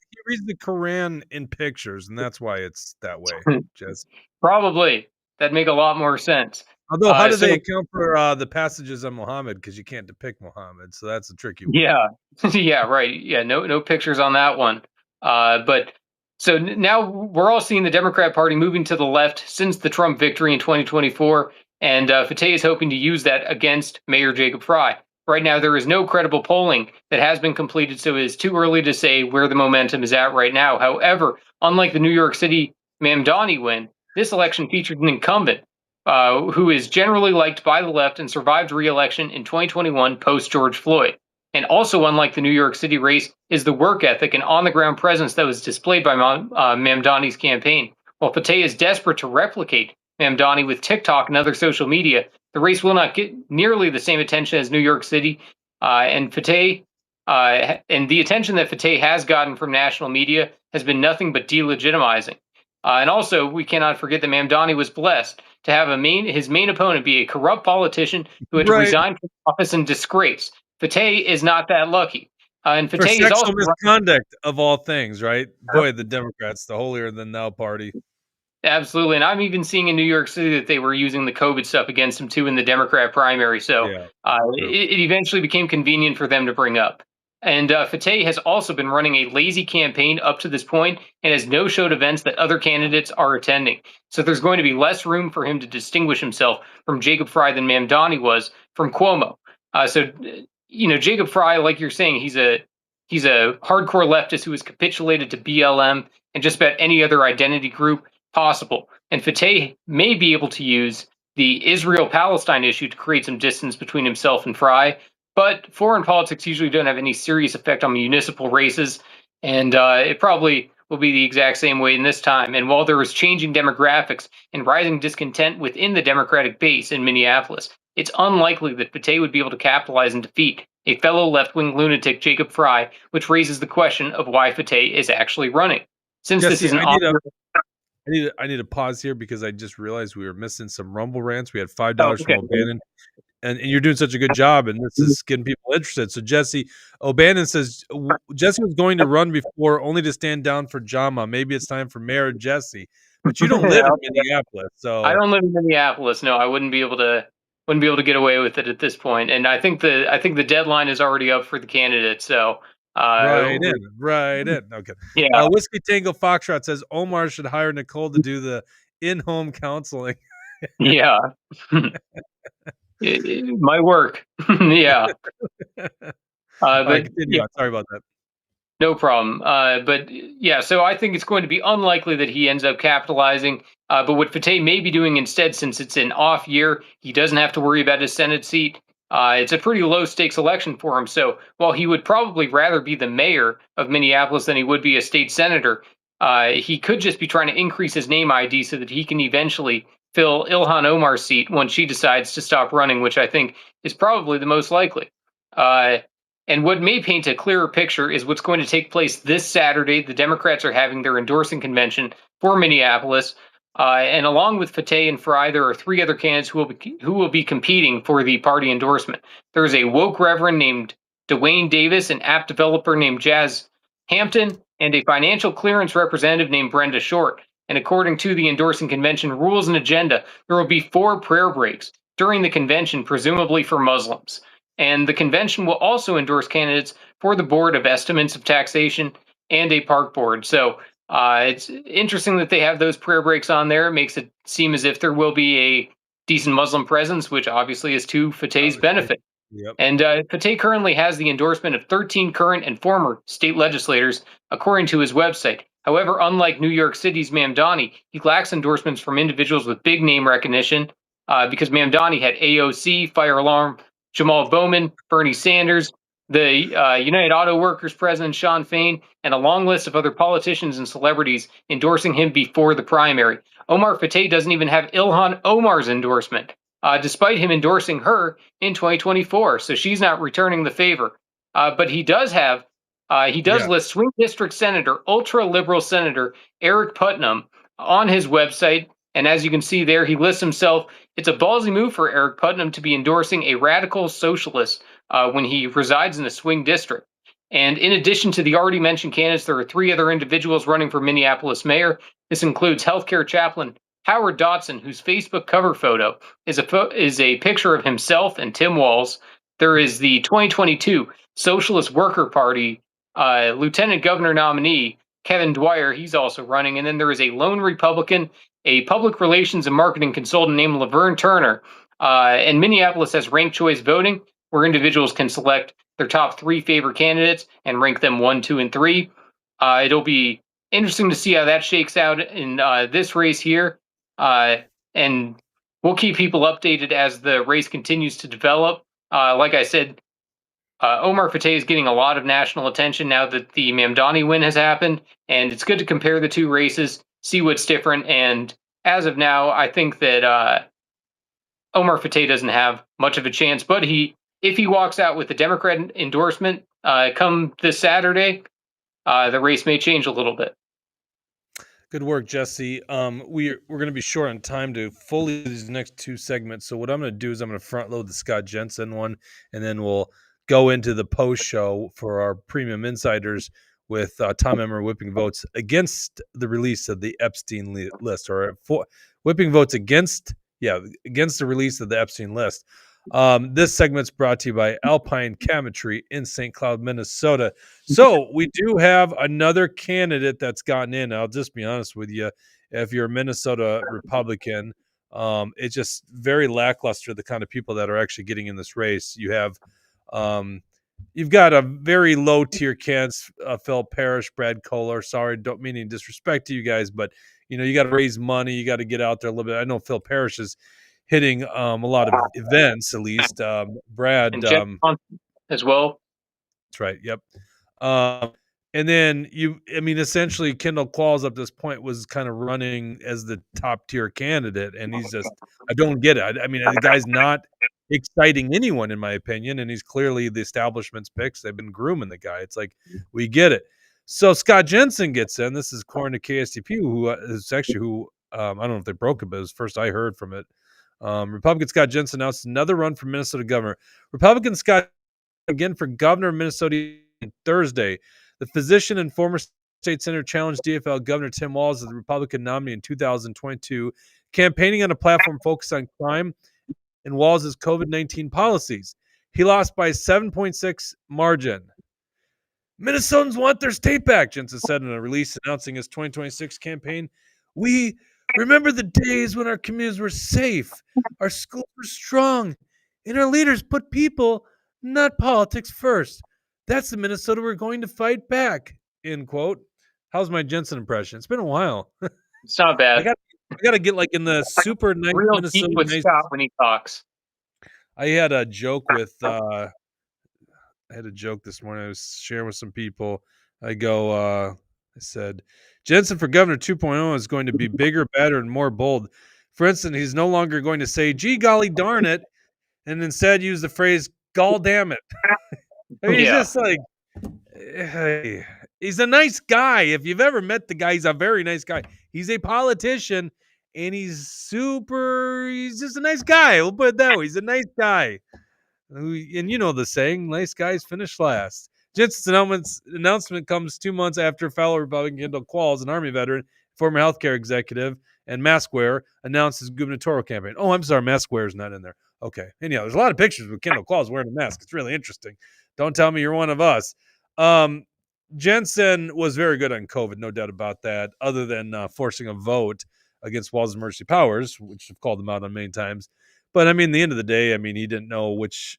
the Quran in pictures, and that's why it's that way. Jesse. Probably that'd make a lot more sense. Although, how do they account for the passages on Muhammad? Because you can't depict Muhammad, so that's a tricky one. Yeah, yeah, right. Yeah, no pictures on that one. But so now we're all seeing the Democrat Party moving to the left since the Trump victory in 2024, and Fateh is hoping to use that against Mayor Jacob Fry. Right now, there is no credible polling that has been completed, so it is too early to say where the momentum is at right now. However, unlike the New York City Mamdani win, this election featured an incumbent who is generally liked by the left and survived re-election in 2021 post-George Floyd. And also, unlike the New York City race, is the work ethic and on-the-ground presence that was displayed by Mamdani's campaign. While Fateh is desperate to replicate Mamdani with TikTok and other social media, the race will not get nearly the same attention as New York City. And the attention that Fateh has gotten from national media has been nothing but delegitimizing. And also, we cannot forget that Mamdani was blessed to have his main opponent be a corrupt politician who had to resign from office in disgrace. Fateh is not that lucky. And Fateh for is also misconduct of all things, right? Boy, the Democrats, the holier than thou party. Absolutely. And I'm even seeing in New York City that they were using the COVID stuff against him too in the Democrat primary. So it eventually became convenient for them to bring up. And Fateh has also been running a lazy campaign up to this point and has no-showed events that other candidates are attending. So there's going to be less room for him to distinguish himself from Jacob Fry than Mamdani was from Cuomo. Jacob Fry, like you're saying, he's a hardcore leftist who has capitulated to BLM and just about any other identity group possible. And Fateh may be able to use the Israel-Palestine issue to create some distance between himself and Fry. But foreign politics usually don't have any serious effect on municipal races, and it probably will be the exact same way in this time. And while there is changing demographics and rising discontent within the Democratic base in Minneapolis, it's unlikely that Fateh would be able to capitalize and defeat a fellow left-wing lunatic, Jacob Fry, which raises the question of why Fateh is actually running. Since this is I need to pause here because I just realized we were missing some Rumble rants. We had $5 from O'Bannon. And you're doing such a good job, and this is getting people interested. So Jesse, O'Bannon says, Jesse was going to run before only to stand down for Jama. Maybe it's time for Mayor Jesse. But you don't live in Minneapolis. So I don't live in Minneapolis. No, I wouldn't be able to get away with it at this point. And I think the deadline is already up for the candidate. So right in. Okay. Yeah. Whiskey Tango Foxtrot says Omar should hire Nicole to do the in-home counseling. Yeah. My work. Yeah. Sorry about that. No problem. But yeah, so I think it's going to be unlikely that he ends up capitalizing. But what Fateh may be doing instead, since it's an off year, he doesn't have to worry about his Senate seat. It's a pretty low stakes election for him. So while he would probably rather be the mayor of Minneapolis than he would be a state senator, he could just be trying to increase his name ID so that he can eventually fill Ilhan Omar's seat when she decides to stop running, which I think is probably the most likely. And what may paint a clearer picture is what's going to take place this Saturday. The Democrats are having their endorsing convention for Minneapolis. And along with Fateh and Fry, there are 3 other candidates who will be competing for the party endorsement. There is a woke reverend named Dwayne Davis, an app developer named Jazz Hampton, and a financial clearance representative named Brenda Short. And according to the endorsing convention rules and agenda, there will be 4 prayer breaks during the convention, presumably for Muslims. And the convention will also endorse candidates for the Board of Estimates of Taxation and a park board. So it's interesting that they have those prayer breaks on there. It makes it seem as if there will be a decent Muslim presence, which obviously is to Fateh's benefit. Yep. And Pate currently has the endorsement of 13 current and former state legislators, according to his website. However, unlike New York City's Mamdani, he lacks endorsements from individuals with big name recognition because Mamdani had AOC, Fire Alarm, Jamal Bowman, Bernie Sanders, the United Auto Workers president, Sean Fain, and a long list of other politicians and celebrities endorsing him before the primary. Omar Fateh doesn't even have Ilhan Omar's endorsement, despite him endorsing her in 2024. So she's not returning the favor. But he does list swing district senator, ultra liberal senator Eric Putnam on his website. And as you can see there, he lists himself. It's a ballsy move for Eric Putnam to be endorsing a radical socialist when he resides in a swing district. And in addition to the already mentioned candidates, there are 3 other individuals running for Minneapolis mayor. This includes healthcare chaplain Howard Dotson, whose Facebook cover photo is a picture of himself and Tim Walz. There is the 2022 Socialist Worker Party Lieutenant Governor nominee Kevin Dwyer. He's also running. And then there is a lone Republican, a public relations and marketing consultant named Laverne Turner. And Minneapolis has ranked choice voting, where individuals can select their top 3 favorite candidates and rank them 1, 2, and 3. It'll be interesting to see how that shakes out in this race here. And we'll keep people updated as the race continues to develop. Like I said, Omar Fateh is getting a lot of national attention now that the Mamdani win has happened, and it's good to compare the 2 races, see what's different. And as of now, I think that Omar Fateh doesn't have much of a chance, but if he walks out with the Democrat endorsement come this Saturday, the race may change a little bit. Good work, Jesse. We're going to be short on time to fully these next 2 segments. So what I'm going to do is I'm going to front load the Scott Jensen one, and then we'll go into the post show for our premium insiders with Tom Emmer whipping votes against the release of the Epstein list, or whipping votes against the release of the Epstein list. This segment's brought to you by Alpine Cabinetry in St. Cloud, Minnesota. So we do have another candidate that's gotten in. I'll just be honest with you. If you're a Minnesota Republican, it's just very lackluster, the kind of people that are actually getting in this race. You've got a very low tier cans, Phil Parrish, Brad Kohler. Sorry, don't mean any disrespect to you guys, but you got to raise money. You got to get out there a little bit. I know Phil Parrish is hitting a lot of events, at least. Brad and as well. That's right. Yep. And then essentially Kendall Qualls up this point was kind of running as the top tier candidate, and he's just, I don't get it. I mean, the guy's not exciting anyone, in my opinion, and he's clearly the establishment's picks. They've been grooming the guy. It's like, we get it. So Scott Jensen gets in. This is according to KSTP, who is actually I don't know if they broke it, but it was first I heard from it. Republican Scott Jensen announced another run for Minnesota governor. Republican Scott again for governor of Minnesota Thursday. The physician and former state senator challenged DFL Governor Tim Walz as the Republican nominee in 2022, campaigning on a platform focused on crime and Walz's COVID-19 policies. He lost by 7.6 margin. Minnesotans want their state back, Jensen said in a release announcing his 2026 campaign. We remember the days when our communities were safe, our schools were strong, and our leaders put people, not politics, first. That's the Minnesota we're going to fight back, end quote. How's my Jensen impression? It's been a while. It's not bad. I got to get like in the super nice real Minnesota. Deep with Scott when he talks. I had a joke with I had a joke this morning. I was sharing with some people. I said, Jensen for Governor 2.0 is going to be bigger, better, and more bold. For instance, he's no longer going to say, gee, golly darn it, and instead use the phrase, gall damn it. I mean, he's just like, hey, he's a nice guy. If you've ever met the guy, he's a very nice guy. He's a politician, and he's just a nice guy. We'll put it that way. He's a nice guy. And you know the saying, nice guys finish last. Jensen's announcement comes 2 months after fellow Republican Kendall Qualls, an Army veteran, former healthcare executive, and mask wearer, announced his gubernatorial campaign. Oh, I'm sorry, mask wearer is not in there. Okay. Anyhow, there's a lot of pictures with Kendall Qualls wearing a mask. It's really interesting. Don't tell me you're one of us. Jensen was very good on COVID, no doubt about that, other than forcing a vote against Walz's emergency powers, which have called him out on many times. But, I mean, at the end of the day, I mean, he didn't know which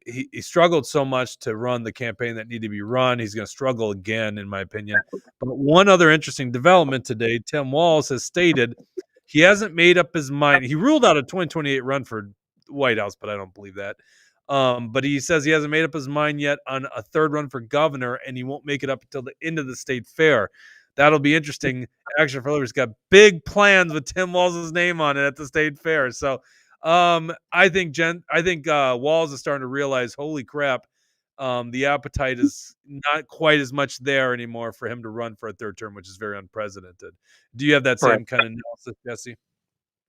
he struggled so much to run the campaign that needed to be run. He's going to struggle again, in my opinion. But one other interesting development today, Tim Walz has stated he hasn't made up his mind. He ruled out a 2028 run for White House, but I don't believe that. But he says he hasn't made up his mind yet on a third run for governor, and he won't make it up until the end of the state fair. That'll be interesting. Action for Liberty's got big plans with Tim Walz's name on it at the state fair. So I think Walz is starting to realize, holy crap, the appetite is not quite as much there anymore for him to run for a third term, which is very unprecedented. Do you have that same kind of analysis, Jesse?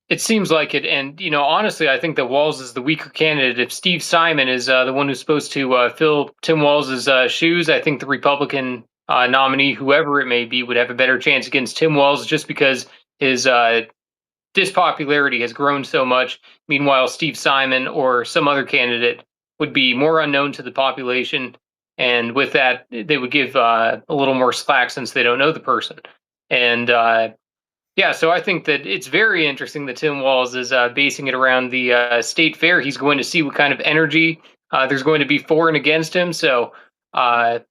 It seems like it, and honestly, I think that Walz is the weaker candidate. If Steve Simon is the one who's supposed to fill Tim Walz's shoes, I think the Republican nominee, whoever it may be, would have a better chance against Tim Walz, just because his dispopularity has grown so much. Meanwhile, Steve Simon or some other candidate would be more unknown to the population, and with that, they would give a little more slack since they don't know the person. And yeah, so I think that it's very interesting that Tim Walz is basing it around the state fair. He's going to see what kind of energy there's going to be for and against him. So, but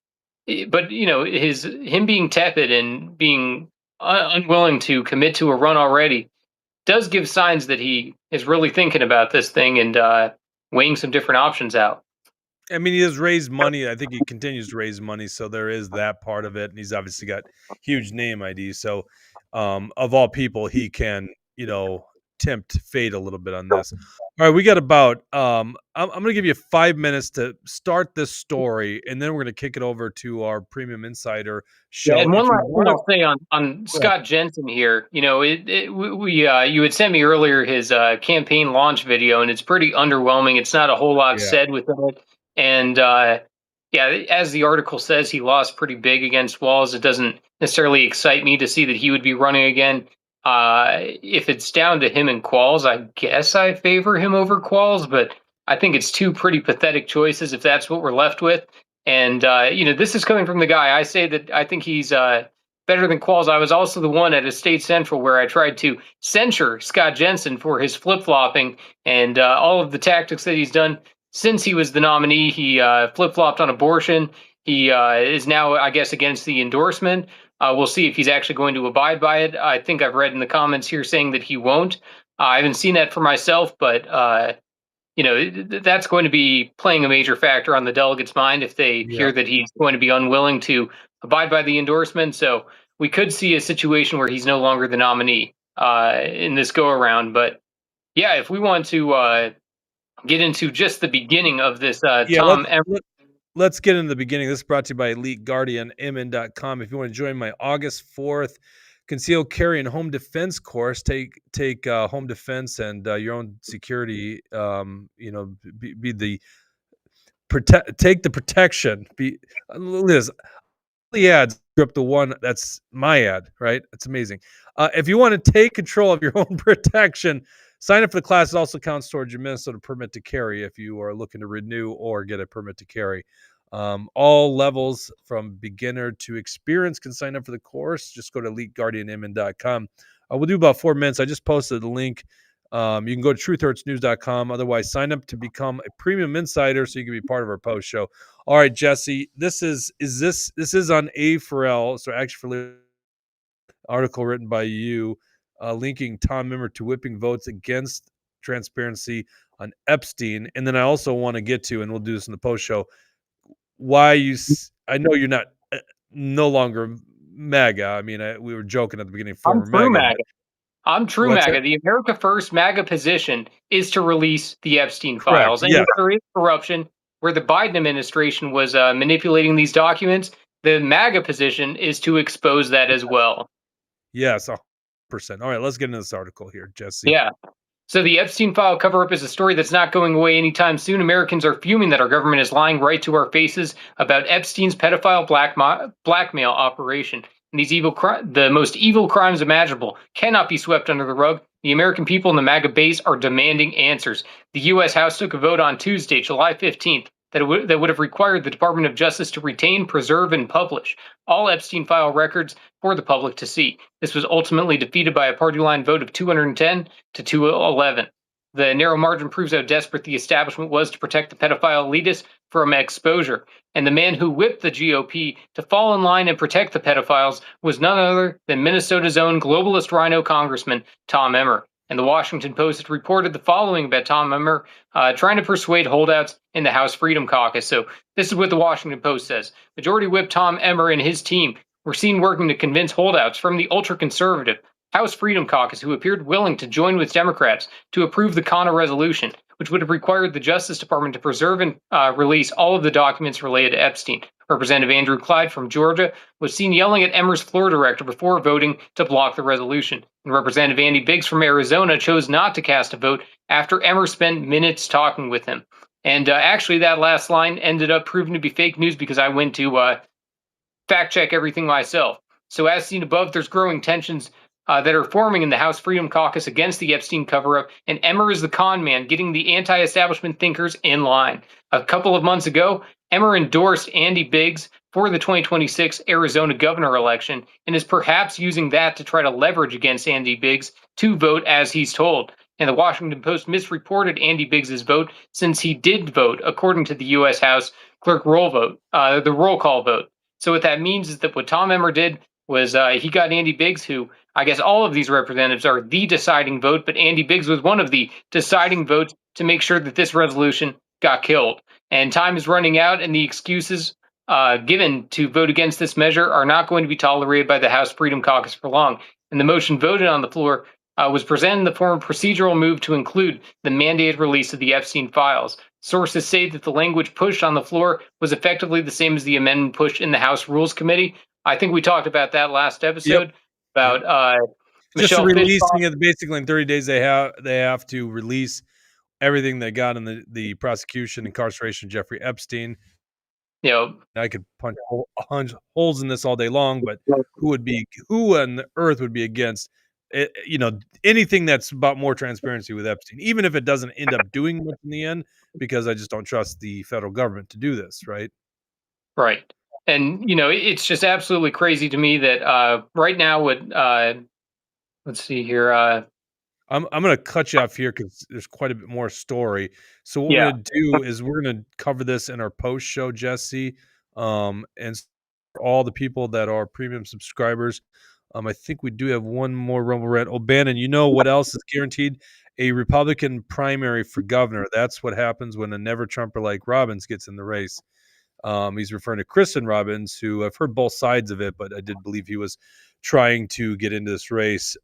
him being tepid and being unwilling to commit to a run already does give signs that he is really thinking about this thing and weighing some different options out. I mean, he has raised money. I think he continues to raise money, so there is that part of it. And he's obviously got huge name ID. So, of all people, he can, tempt fate a little bit on this. All right, we got about. I'm going to give you 5 minutes to start this story, and then we're going to kick it over to our premium insider show. Yeah, and one last thing I'll say on Scott Jensen here. You had sent me earlier his campaign launch video, and it's pretty underwhelming. It's not a whole lot said within it. And as the article says, he lost pretty big against Walz. It doesn't necessarily excite me to see that he would be running again. If it's down to him and Qualls, I guess I favor him over Qualls, but I think it's two pretty pathetic choices if that's what we're left with. And, this is coming from the guy. I say that I think he's better than Qualls. I was also the one at a state central where I tried to censure Scott Jensen for his flip-flopping and all of the tactics that he's done. Since he was the nominee, he flip-flopped on abortion. He is now, I guess, against the endorsement. We'll see if he's actually going to abide by it. I think I've read in the comments here saying that he won't. I haven't seen that for myself, but, that's going to be playing a major factor on the delegates' mind if they hear that he's going to be unwilling to abide by the endorsement. So we could see a situation where he's no longer the nominee in this go-around. But, yeah, if we want to get into just the beginning of this Tom Emmer. Let's get into the beginning. This is brought to you by Elite Guardian, MN.com. If you want to join my August 4th concealed carry and home defense course, take home defense and your own security, be the take the protection. Look at this. The ads up the one that's my ad, right? It's amazing. If you want to take control of your own protection, sign up for the class. It also counts towards your Minnesota permit to carry if you are looking to renew or get a permit to carry. All levels from beginner to experience can sign up for the course. Just go to EliteGuardianMN.com. We'll do about 4 minutes. I just posted the link. You can go to truthhurtsnews.com. Otherwise, sign up to become a premium insider so you can be part of our post show. All right, Jesse, this is on A4L, so Action for Liberty, article written by you, linking Tom Emmer to whipping votes against transparency on Epstein. And then I also want to get to, and we'll do this in the post show, why I know you're not no longer MAGA. I mean, we were joking at the beginning. I'm true MAGA. I'm true MAGA. The America First MAGA position is to release the Epstein files. And if there is corruption where the Biden administration was manipulating these documents, the MAGA position is to expose that as well. Yes, 100%. All right, let's get into this article here, Jesse. Yeah. So the Epstein file cover-up is a story that's not going away anytime soon. Americans are fuming that our government is lying right to our faces about Epstein's pedophile blackmail operation. And these the most evil crimes imaginable cannot be swept under the rug. The American people in the MAGA base are demanding answers. The U.S. House took a vote on Tuesday, July 15th, that would have required the Department of Justice to retain, preserve, and publish all Epstein file records for the public to see. This was ultimately defeated by a party line vote of 210 to 211. The narrow margin proves how desperate the establishment was to protect the pedophile elitists from exposure. And the man who whipped the GOP to fall in line and protect the pedophiles was none other than Minnesota's own globalist rhino Congressman Tom Emmer. And the Washington Post had reported the following about Tom Emmer trying to persuade holdouts in the House Freedom Caucus. So this is what the Washington Post says. Majority Whip Tom Emmer and his team were seen working to convince holdouts from the ultra-conservative House Freedom Caucus, who appeared willing to join with Democrats to approve the Connor resolution, which would have required the Justice Department to preserve and release all of the documents related to Epstein. Representative Andrew Clyde from Georgia was seen yelling at Emmer's floor director before voting to block the resolution. And Representative Andy Biggs from Arizona chose not to cast a vote after Emmer spent minutes talking with him. And actually, that last line ended up proving to be fake news because I went to fact check everything myself. So as seen above, there's growing tensions that are forming in the House Freedom Caucus against the Epstein cover-up, and Emmer is the con man getting the anti-establishment thinkers in line. A couple of months ago, Emmer endorsed Andy Biggs for the 2026 Arizona governor election and is perhaps using that to try to leverage against Andy Biggs to vote as he's told. And the Washington Post misreported Andy Biggs' vote since he did vote according to the U.S. House clerk roll call vote. So what that means is that what Tom Emmer did was he got Andy Biggs, who I guess all of these representatives are the deciding vote, but Andy Biggs was one of the deciding votes to make sure that this resolution got killed. And time is running out, and the excuses given to vote against this measure are not going to be tolerated by the House Freedom Caucus for long. And the motion voted on the floor was presented in the form of procedural move to include the mandated release of the Epstein files. Sources say that the language pushed on the floor was effectively the same as the amendment pushed in the House Rules Committee. I think we talked about that last episode about just Michelle releasing it. Basically, in 30 days, they have to release everything they got in the prosecution, incarceration, Jeffrey Epstein. I could punch holes in this all day long, but who on the earth would be against it, anything that's about more transparency with Epstein, even if it doesn't end up doing much in the end, because I just don't trust the federal government to do this, right? Right. And, it's just absolutely crazy to me that right now let's see here. I'm going to cut you off here because there's quite a bit more story. So what we're going to do is we're going to cover this in our post show, Jesse. And for all the people that are premium subscribers, I think we do have one more Rumble Rant. Oh, Bannon, you know what else is guaranteed? A Republican primary for governor. That's what happens when a never-Trumper like Robbins gets in the race. He's referring to Kristen Robbins, who I've heard both sides of it, but I did believe he was trying to get into this race.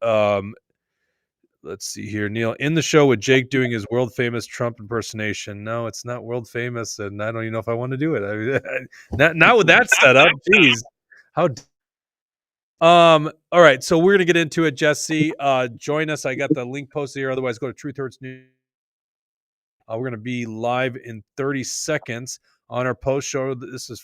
Let's see here, Neil, in the show with Jake doing his world famous Trump impersonation. No, it's not world famous, and I don't even know if I want to do it. Not with that setup. Jeez, how. All right, so we're gonna get into it, Jesse. Join us. I got the link posted here. Otherwise, go to Truth Hurts News. We're gonna be live in 30 seconds on our post show. This is.